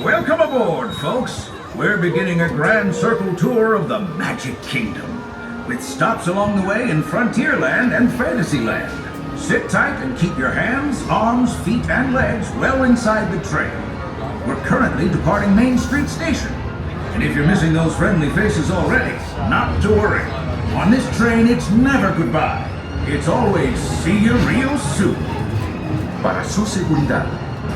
Welcome aboard, folks. We're beginning a grand circle tour of the Magic Kingdom, with stops along the way in Frontierland and Fantasyland. Sit tight and keep your hands, arms, feet, and legs well inside the train. We're currently departing Main Street Station. And if you're missing those friendly faces already, not to worry. On this train, it's never goodbye. It's always see you real soon. Para su seguridad,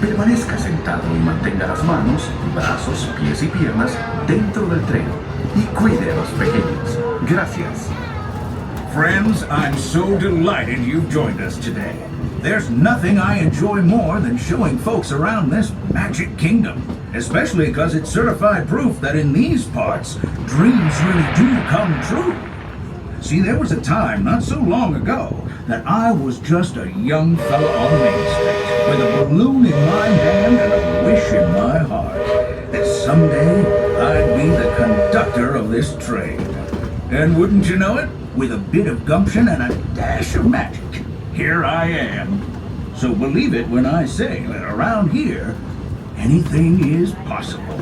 permanezca sentado y mantenga las manos, brazos, pies y piernas dentro del tren y cuide a los pequeños. Gracias. Friends, I'm so delighted you've joined us today. There's nothing I enjoy more than showing folks around this Magic Kingdom, especially because it's certified proof that in these parts, dreams really do come true. See, there was a time not so long ago that I was just a young fella on Main Street with a balloon in my hand and a wish in my heart that someday I'd be the conductor of this train. And wouldn't you know it, with a bit of gumption and a dash of magic, here I am. So believe it when I say that around here, anything is possible.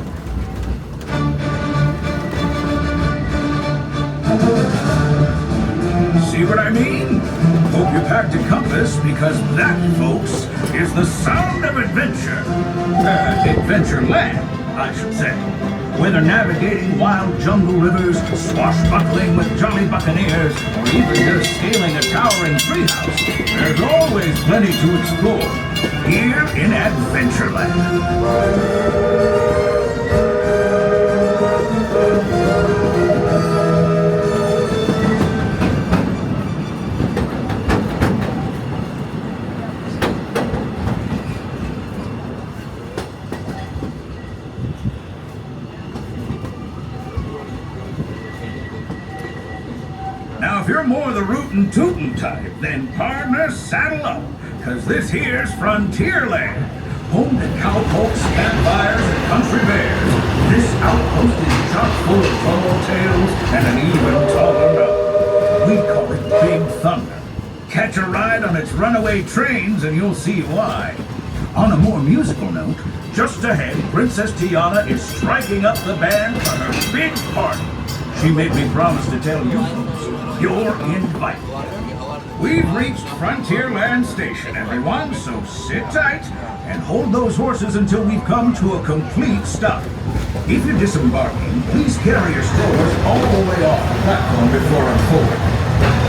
See what I mean? Hope you packed a compass, because that, folks, is the sound of adventure. Adventureland, I should say. Whether navigating wild jungle rivers, swashbuckling with jolly buccaneers, or even just scaling a towering treehouse, there's always plenty to explore here in Adventureland. Now, if you're more the rootin' tootin' type, then partner, saddle up, cause this here's Frontierland, home to cowpokes, campfires, and country bears. This outpost is chock full of tall tales and an even taller mountain. We call it Big Thunder. Catch a ride on its runaway trains and you'll see why. On a more musical note, just ahead, Princess Tiana is striking up the band for her big party. She made me promise to tell you folks, you're invited. We've reached Frontierland Station, everyone, so sit tight and hold those horses until we've come to a complete stop. If you're disembarking, please carry your strollers all the way off the platform before unfolding.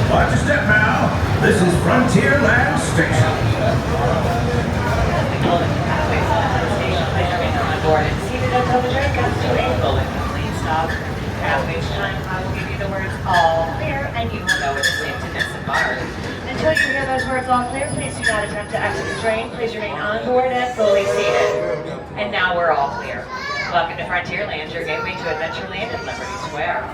Watch your step now. This is Frontierland Station. Board and seated until the train comes to a full and complete stop, at which time I will give you the words all clear and you will know it is safe to disembark. Until you hear those words all clear, please do not attempt to exit the train. Please remain on board and fully seated. And now we're all clear. Welcome to Frontierland, your gateway to Adventureland and Liberty Square.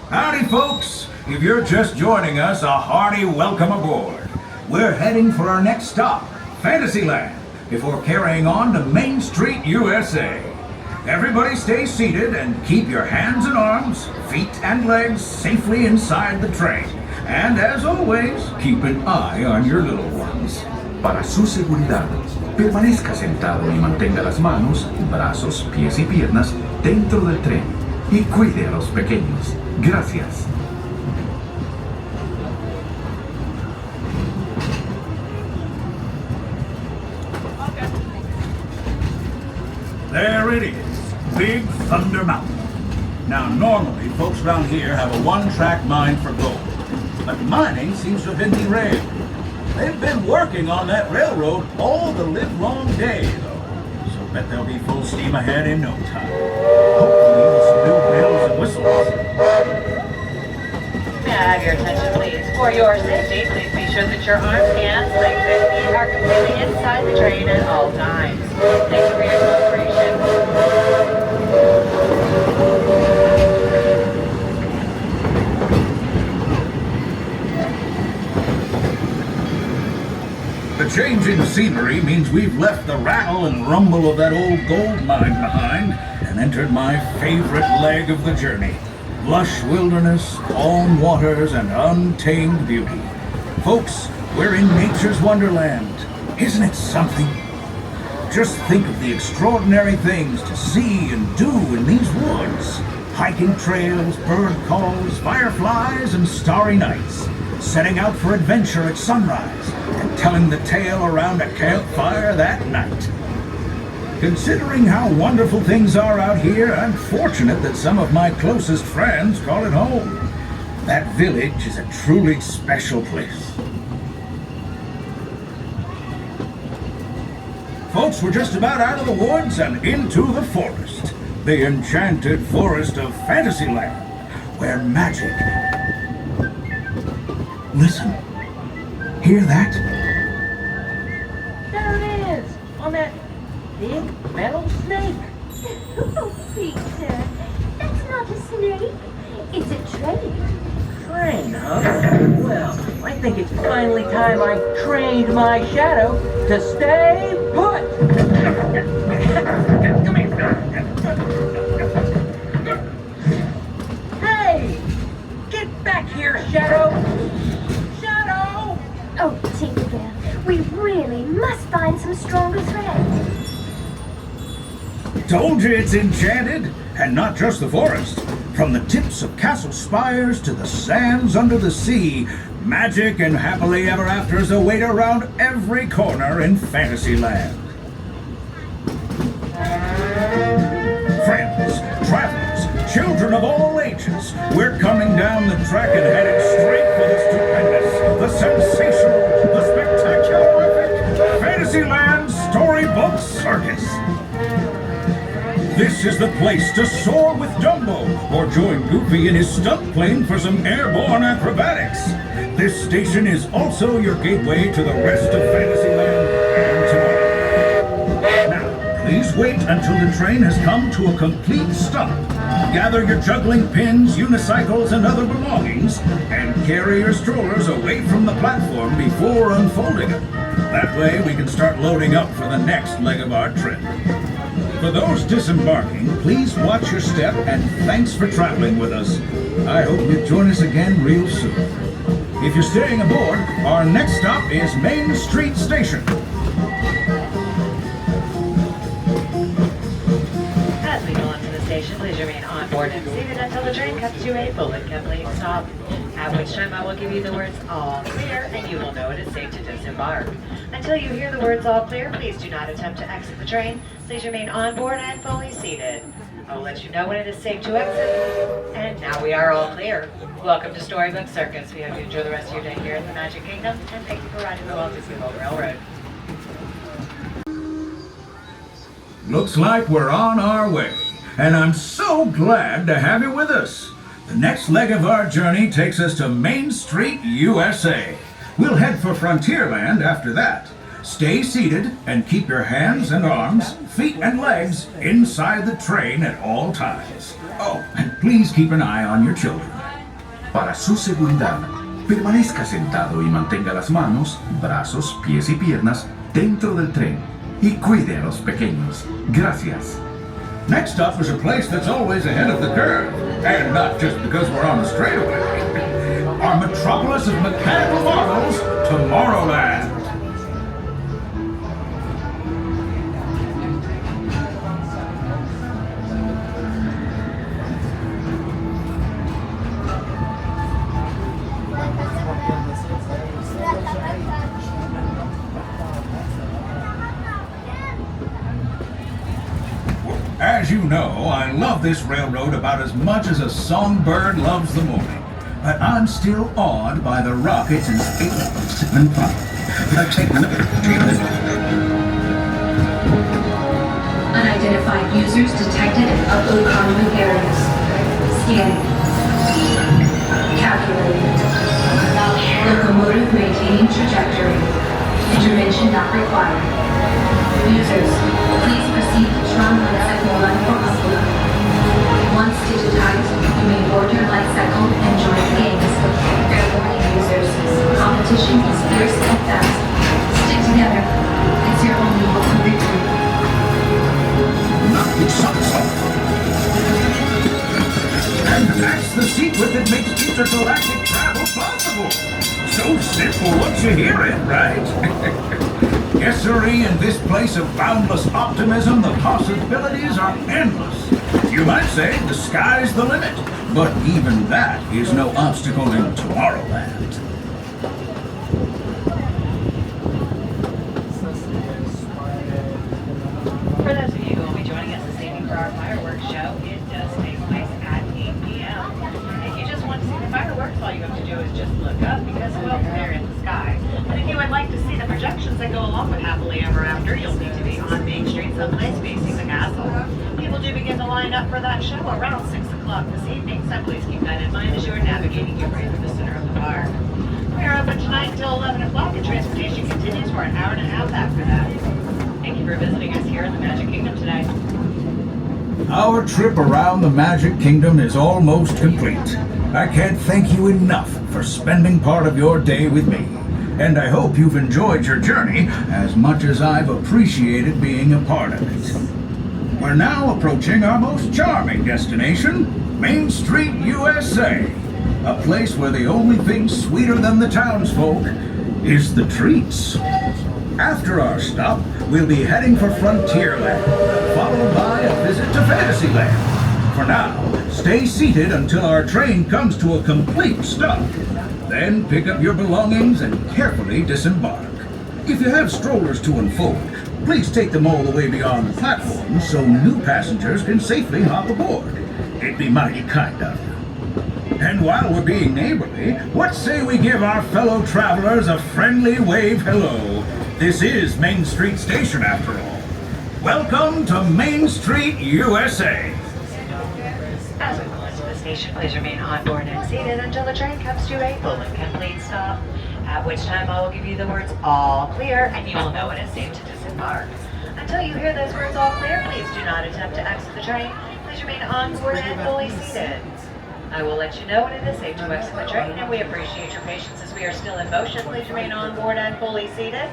Howdy, folks. If you're just joining us, a hearty welcome aboard. We're heading for our next stop, Fantasyland, before carrying on to Main Street U.S.A. Everybody stay seated and keep your hands and arms, feet and legs safely inside the train. And as always, keep an eye on your little ones. Para su seguridad, permanezca sentado y mantenga las manos, brazos, pies y piernas dentro del tren y cuide a los pequeños. Gracias. There it is, Big Thunder Mountain. Now, normally, folks around here have a one-track mine for gold, but mining seems to have been derailed. They've been working on that railroad all the livelong day, though, so bet they'll be full steam ahead in no time. Hopefully with some new bells and whistles. May I have your attention, please? For your safety, please be sure that your arms, hands, legs, and feet are completely inside the train at all times. Thank you for your cooperation. The change in scenery means we've left the rattle and rumble of that old gold mine behind and entered my favorite leg of the journey. Lush wilderness, calm waters, and untamed beauty. Folks, we're in nature's wonderland. Isn't it something? Just think of the extraordinary things to see and do in these woods. Hiking trails, bird calls, fireflies, and starry nights. Setting out for adventure at sunrise and telling the tale around a campfire that night. Considering how wonderful things are out here, I'm fortunate that some of my closest friends call it home. That village is a truly special place. Folks, we're just about out of the woods and into the forest. The enchanted forest of Fantasyland, where magic... Listen. Hear that? There it is! On that big metal snake! Oh, Peter, that's not a snake. It's a train. Train, huh? Well, I think it's finally time I trained my shadow to stay put! Come here! Hey! Get back here, Shadow! Shadow! Oh, Tinkerbell, we really must find some stronger thread. Told you it's enchanted, and not just the forest. From the tips of castle spires to the sands under the sea, magic and happily ever afters await around every corner in Fantasyland. Friends, travelers, children of all ages, we're coming down the track and headed straight for the stupendous, the sensational, the spectacular, Fantasyland Storybook Circus. This is the place to soar with Dumbo, or join Goofy in his stunt plane for some airborne acrobatics. This station is also your gateway to the rest of Fantasyland and tomorrow. Now, please wait until the train has come to a complete stop. Gather your juggling pins, unicycles, and other belongings, and carry your strollers away from the platform before unfolding them. That way we can start loading up for the next leg of our trip. For those disembarking, please watch your step and thanks for traveling with us. I hope you join us again real soon. If you're staying aboard, our next stop is Main Street Station. As we go on to the station, please remain on board and seated until the train comes to a full and complete stop. At which time I will give you the words all clear and you will know it is safe to disembark. Until you hear the words all clear, please do not attempt to exit the train. Please remain on board and fully seated. I will let you know when it is safe to exit. And now we are all clear. Welcome to Storybook Circus. We hope you enjoy the rest of your day here in the Magic Kingdom, and thank you for riding the Walt Disney World Railroad. Looks like we're on our way, and I'm so glad to have you with us. The next leg of our journey takes us to Main Street U.S.A. We'll head for Frontierland after that. Stay seated and keep your hands and arms, feet and legs inside the train at all times. Oh, and please keep an eye on your children. Para su seguridad, permanezca sentado y mantenga las manos, brazos, pies y piernas dentro del tren y cuide a los pequeños. Gracias. Next up is a place that's always ahead of the curve, and not just because we're on the straightaway. Our metropolis of mechanical marvels, Tomorrowland. As you know, I love this railroad about as much as a songbird loves the morning. But I'm still awed by the rockets and Unidentified users detected in upload common areas. Scanning. Calculating. Locomotive maintaining trajectory. Intervention not required. Users, please proceed to Tron Light Cycle Run for upload. Once digitized, you may board your light cycle and join the games. Fair warning, users. Competition is fierce and fast. Stick together. It's your only hope for victory. And that's the secret that makes intergalactic travel possible. So simple once you hear it, right? Yes, sirree, in this place of boundless optimism, the possibilities are endless. You might say the sky's the limit, but even that is no obstacle in Tomorrowland. For those of you who will be joining us this evening for our fireworks show, it does take place at 8 p.m. If you just want to see the fireworks, all you have to do is just look up because, well, they're in the sky. And if you would like to see the projections that go along with Happily Ever After, you'll need to be on Main Street someplace facing the castle. People do begin to line up for that show around 6 o'clock this evening, so please keep that in mind as you are navigating your way through the center of the park. We are open tonight until 11 o'clock, and transportation continues for an hour and a half after that. Thank you for visiting us here in the Magic Kingdom today. Our trip around the Magic Kingdom is almost complete. I can't thank you enough for spending part of your day with me. And I hope you've enjoyed your journey as much as I've appreciated being a part of it. We're now approaching our most charming destination, Main Street USA. A place where the only thing sweeter than the townsfolk is the treats. After our stop, we'll be heading for Frontierland, followed by a visit to Fantasyland. For now, stay seated until our train comes to a complete stop. Then pick up your belongings and carefully disembark. If you have strollers to unfold, please take them all the way beyond the platform so new passengers can safely hop aboard. It'd be mighty kind of you. And while we're being neighborly, what say we give our fellow travelers a friendly wave hello? This is Main Street Station, after all. Welcome to Main Street USA. As we pull into the station, please remain on board and seated until the train comes to a full and complete stop, at which time I will give you the words all clear and you will know when it's safe to disembark. Until you hear those words all clear, please do not attempt to exit the train. Please remain on board and fully seated. I will let you know when it is safe to exit the train, and we appreciate your patience as we are still in motion. Please remain on board and fully seated.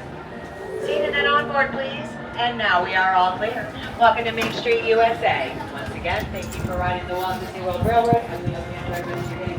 Seated and on board, please. And now we are all clear. Welcome to Main Street USA. Once again, thank you for riding the Walt Disney World Railroad, and we hope you enjoyed your day.